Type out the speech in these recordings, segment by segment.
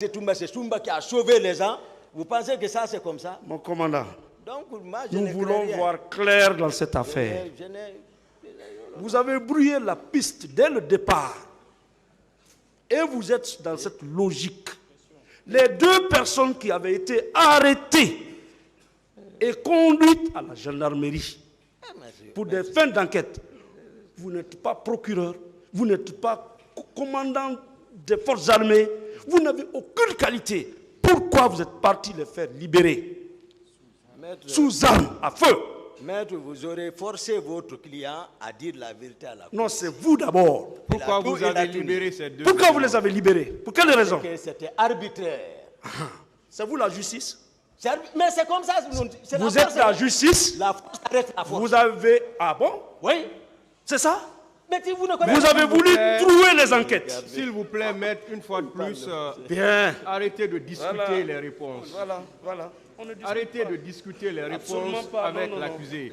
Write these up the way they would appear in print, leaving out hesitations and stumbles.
c'est Toumba qui a sauvé les gens. Vous pensez que ça, c'est comme ça? Mon commandant, Donc, moi, nous voulons voir clair dans cette affaire. Vous avez brouillé la piste dès le départ. Et vous êtes dans cette logique. Les deux personnes qui avaient été arrêtées et conduites à la gendarmerie pour des fins d'enquête, vous n'êtes pas procureur, vous n'êtes pas commandant des forces armées, vous n'avez aucune qualité. Pourquoi vous êtes parti les faire libérer? Maître, sous armes, à feu. Maître, vous aurez forcé votre client à dire la vérité à la police. Non, c'est vous d'abord. Pourquoi vous avez libéré ces deux? Pourquoi vous les avez libérés? Pour quelle raison? Parce que c'était arbitraire. C'est vous la justice? Mais c'est comme ça. Vous êtes la justice? La force arrête la force. Vous avez... Ah bon? Oui. C'est ça? Mais si vous avez voulu trouver les enquêtes. S'il vous plaît, maître, une fois de plus, bien. Arrêtez de discuter les réponses. Voilà. Arrêtez de discuter les réponses avec l'accusé.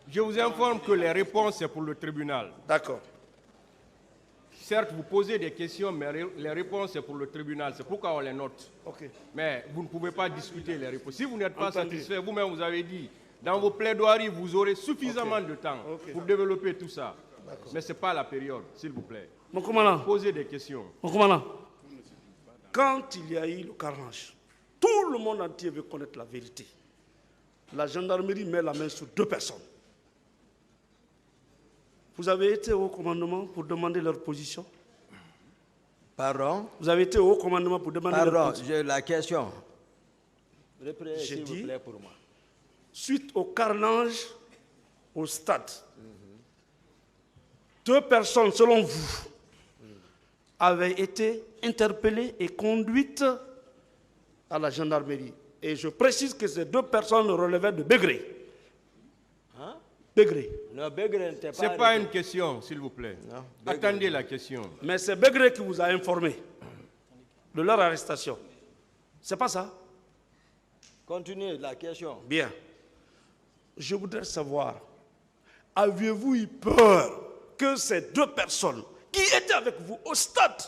Je vous informe que les réponses, c'est pour le tribunal. D'accord. Certes, vous posez des questions, mais les réponses, c'est pour le tribunal. C'est pourquoi on les note. Okay. Mais vous ne pouvez pas discuter les réponses. Si vous n'êtes pas satisfait, vous-même, vous avez dit, dans vos plaidoiries, vous aurez suffisamment de temps pour développer tout ça. Mais ce n'est pas la période, s'il vous plaît. Mon commandant. Posez des questions. Mon commandant, quand il y a eu le carnage, tout le monde entier veut connaître la vérité. La gendarmerie met la main sur deux personnes. Vous avez été au commandement pour demander leur position? Pardon? Vous avez été au commandement pour demander leur position? Pardon, la question. J'ai dit, vous plaît, pour moi. Suite au carnage au stade, deux personnes, selon vous, avaient été interpellées et conduites à la gendarmerie. Et je précise que ces deux personnes relevaient de Bégré. Hein? Bégré. Non, Bégré n'était pas... Ce n'est pas une question, s'il vous plaît. Non, attendez la question. Mais c'est Bégré qui vous a informé de leur arrestation. C'est pas ça? Continuez la question. Bien. Je voudrais savoir, aviez-vous eu peur que ces deux personnes qui étaient avec vous au stade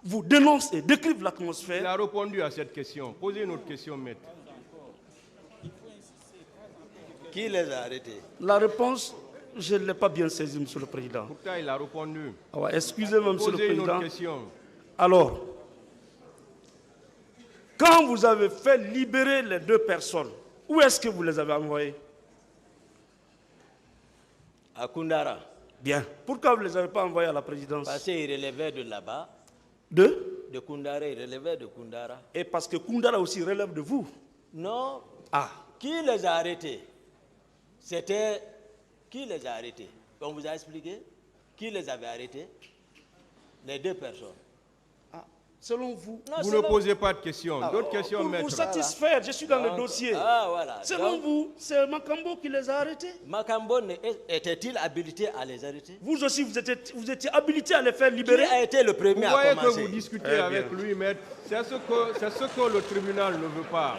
vous dénoncent et décrivent l'atmosphère? Il a répondu à cette question. Posez une autre question, maître. Qui les a arrêtés? La réponse, je ne l'ai pas bien saisie, Monsieur le Président. Pourtant, il a répondu. Ah ouais, excusez-moi, Monsieur le Président. Posez une autre question. Alors, quand vous avez fait libérer les deux personnes, où est-ce que vous les avez envoyées? À Koundara. Bien. Pourquoi vous ne les avez pas envoyés à la présidence? Parce qu'ils relevaient de là-bas. De Koundara, ils relevaient de Koundara. Et parce que Koundara aussi relève de vous? Non. Ah. Qui les a arrêtés? C'était... Qui les a arrêtés? On vous a expliqué? Qui les avait arrêtés? Les deux personnes. Ah. Selon vous? Non, vous ne posez pas de questions. D'autres questions, pour maître. Pour vous satisfaire, je suis dans le dossier. Ah, voilà. Selon vous, c'est Makambo qui les a arrêtés? Makambo était-il habilité à les arrêter? Vous aussi, vous étiez habilité à les faire libérer? Qui a été le premier à commencer? Vous voyez que vous discutez avec lui, maître. C'est ce que le tribunal ne veut pas.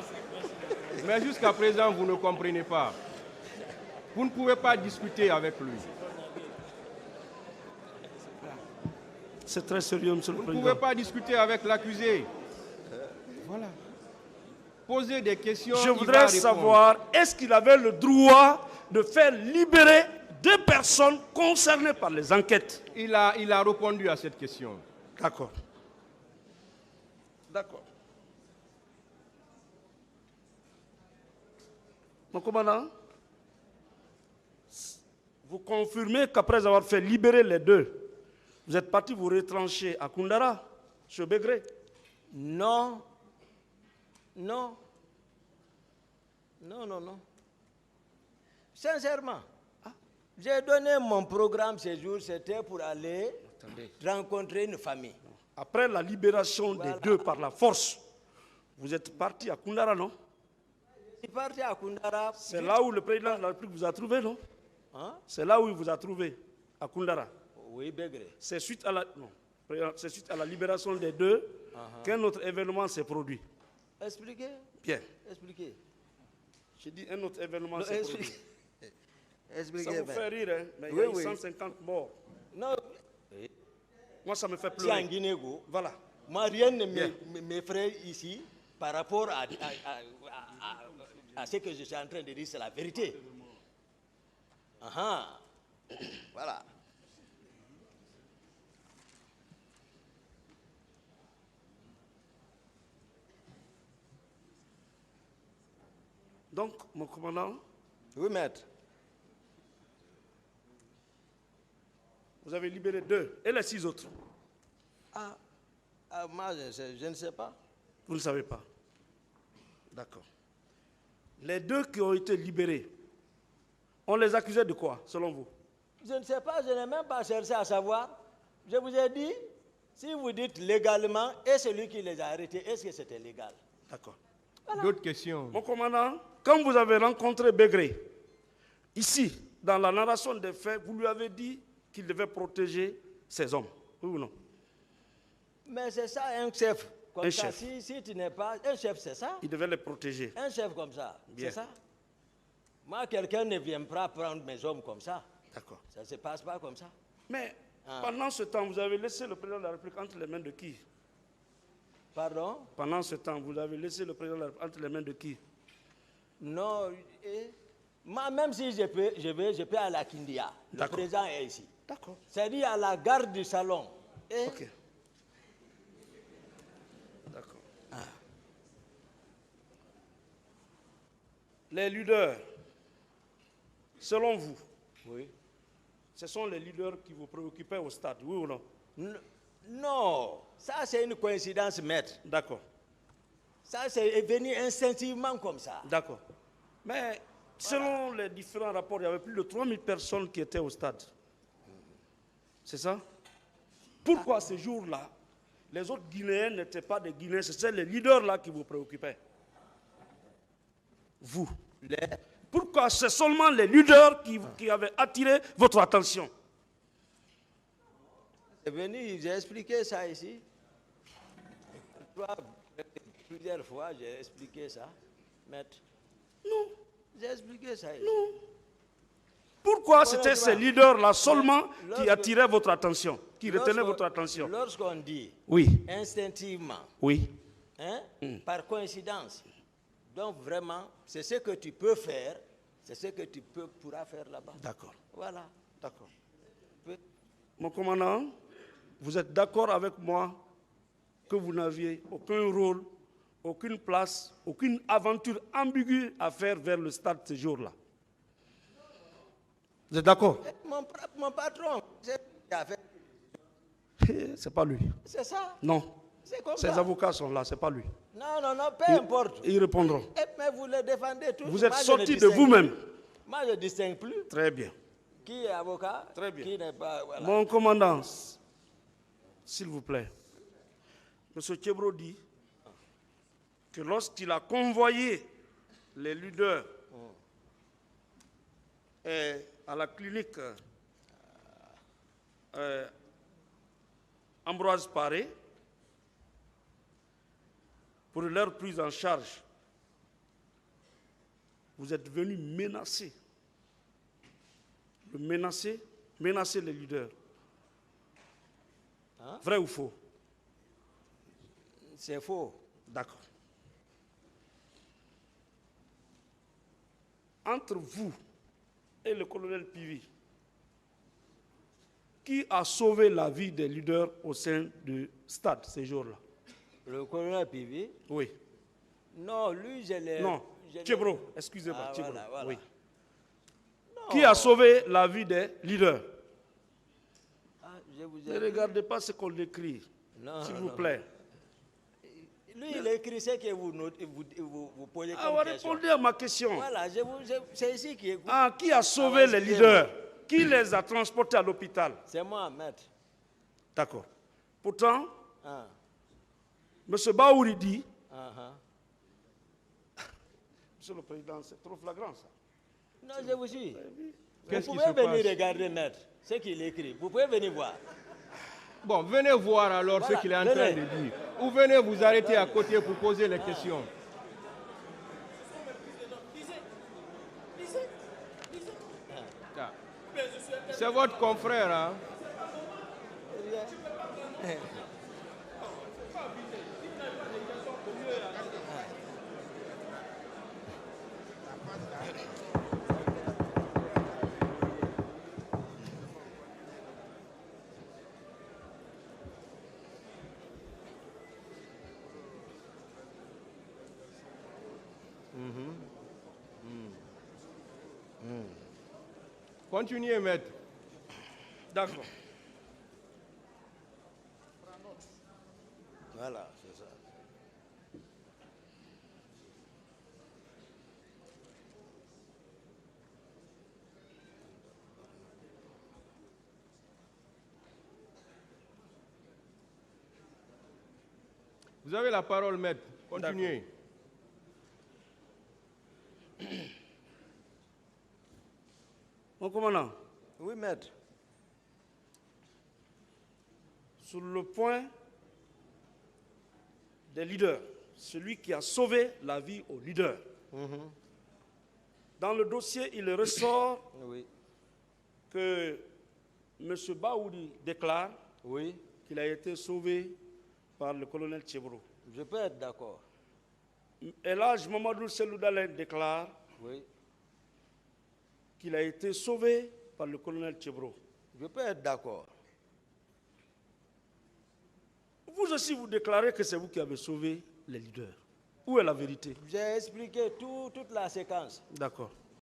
Mais jusqu'à présent, vous ne comprenez pas. Vous ne pouvez pas discuter avec lui. C'est très sérieux, Monsieur le Président. Vous ne pouvez pas discuter avec l'accusé. Voilà. Posez des questions. Je voudrais savoir, est-ce qu'il avait le droit de faire libérer deux personnes concernées par les enquêtes? Il a répondu à cette question. D'accord. D'accord. Mon commandant, vous confirmez qu'après avoir fait libérer les deux, vous êtes parti vous retrancher à Koundara, chez Bégré? Non. Non. Non, non, non. Sincèrement, j'ai donné mon programme ce jour, c'était pour aller rencontrer une famille. Après la libération des deux par la force, vous êtes parti à Koundara, non? Je suis parti à Koundara. C'est là où le président de la République vous a trouvé, non? Hein? C'est là où il vous a trouvé, à Koundara. Oui, Bégré. C'est suite à la libération des deux qu'un autre événement s'est produit. Expliquez. Bien. Expliquez. J'ai dit un autre événement s'est produit. Expliquez. Ça vous fait rire, hein? Mais il y a eu 150 morts. Non. Moi, ça me fait C'est en pleurer. Guinée-Go. Voilà. Moi, rien ne m'effraie ici par rapport à ce que je suis en train de dire, c'est la vérité. Voilà. Donc, mon commandant. Oui, maître. Vous avez libéré 2 et les 6 autres. Moi, je ne sais pas. Vous ne savez pas. D'accord. Les 2 qui ont été libérés, on les accusait de quoi, selon vous? Je ne sais pas, je n'ai même pas cherché à savoir. Je vous ai dit, si vous dites légalement, et celui qui les a arrêtés, est-ce que c'était légal? D'accord. Voilà. D'autres questions? Mon commandant, quand vous avez rencontré Begré, ici, dans la narration des faits, vous lui avez dit qu'il devait protéger ses hommes, oui ou non? Mais c'est ça un chef. Comme Un ça, chef. si tu n'es pas... Un chef, c'est ça? Il devait les protéger. Un chef comme ça, Bien. c'est ça? Moi, quelqu'un ne vient pas prendre mes hommes comme ça. D'accord. Ça ne se passe pas comme ça. Mais pendant ce temps, vous avez laissé le président de la République entre les mains de qui? Pardon? Pendant ce temps, vous avez laissé le président de la République entre les mains de qui? Non, moi, même si je peux aller à Kindia. Le D'accord. président est ici. D'accord. C'est-à-dire à la gare du salon. Ok. D'accord. Les leaders, selon vous, Oui. ce sont les leaders qui vous préoccupaient au stade, oui ou non? Non, ça c'est une coïncidence, maître. D'accord. Ça c'est venu instinctivement comme ça. D'accord. Mais selon les différents rapports, il y avait plus de 3000 personnes qui étaient au stade. C'est ça? Pourquoi ces jours-là, les autres Guinéens n'étaient pas des Guinéens, c'était les leaders-là qui vous préoccupaient? Vous. Pourquoi c'est seulement les leaders qui avaient attiré votre attention? C'est venu, j'ai expliqué ça ici. Plusieurs fois, j'ai expliqué ça, maître. Non. J'ai expliqué ça ici. Non. Pourquoi c'était ces leaders-là seulement qui attiraient votre attention, qui retenaient votre attention? Lorsqu'on dit Oui. instinctivement, Oui. par coïncidence, donc vraiment, c'est ce que tu peux faire, c'est ce que tu pourras faire là-bas. D'accord. Voilà. D'accord. Mon commandant, vous êtes d'accord avec moi que vous n'aviez aucun rôle, aucune place, aucune aventure ambiguë à faire vers le stade ce jour-là? Vous êtes d'accord? Mon patron, C'est pas lui. c'est ça. Non. C'est comme Ses ça. avocats sont là, c'est pas lui. Non, peu importe. Ils répondront. Mais vous les défendez tous. Vous êtes Moi, je sorti ne de distingue vous-même. plus. Moi, je ne distingue plus Très bien. qui est avocat, Très bien. qui n'est pas. Voilà. Mon commandant, s'il vous plaît, M. Thiebro dit que lorsqu'il a convoyé les leaders à la clinique Ambroise Paré pour leur prise en charge, vous êtes venu menacer les leaders. Vrai ou faux? C'est faux. D'accord. Entre vous et le colonel Pivi, qui a sauvé la vie des leaders au sein du stade ces jours-là? Le colonel Pivi? Oui. Non, lui, je l'ai... Non, Thiebro, excusez-moi, Thiebro. Voilà. Oui. Non. Qui a sauvé la vie des leaders? Je vous ai Ne dit. regardez pas ce qu'on écrit, s'il vous plaît. Lui, il écrit ce que vous posez comme question. Répondez à ma question. Voilà, c'est ici qui écoute. Qui a sauvé les leaders? Qui les a transportés à l'hôpital? C'est moi, maître. D'accord. Pourtant, Ah. M. Baouri dit, Monsieur le Président, c'est trop flagrant ça. Non, je vous suis. Qu'est-ce Vous qui pouvez se venir passe? regarder, maître, ce qu'il écrit. Vous pouvez venir voir. Bon, venez voir alors Voilà, ce qu'il est en train de dire. Ou venez vous arrêter à côté pour poser les questions. Ah. C'est votre confrère, hein? Continuez, maître. D'accord. Voilà, c'est ça. Vous avez la parole, maître. Continuez. Mon commandant, Oui, maître. sur le point des leaders, celui qui a sauvé la vie aux leaders, dans le dossier, il ressort Oui. que M. Baoudi déclare Oui. qu'il a été sauvé par le colonel Tchebro. Je peux être d'accord. Elhadj Mamadou Seloudalen déclare Oui. qu'il a été sauvé par le colonel Tchebro. Je peux être d'accord. Vous aussi, vous déclarez que c'est vous qui avez sauvé les leaders. Où est la vérité? J'ai expliqué toute la séquence. D'accord.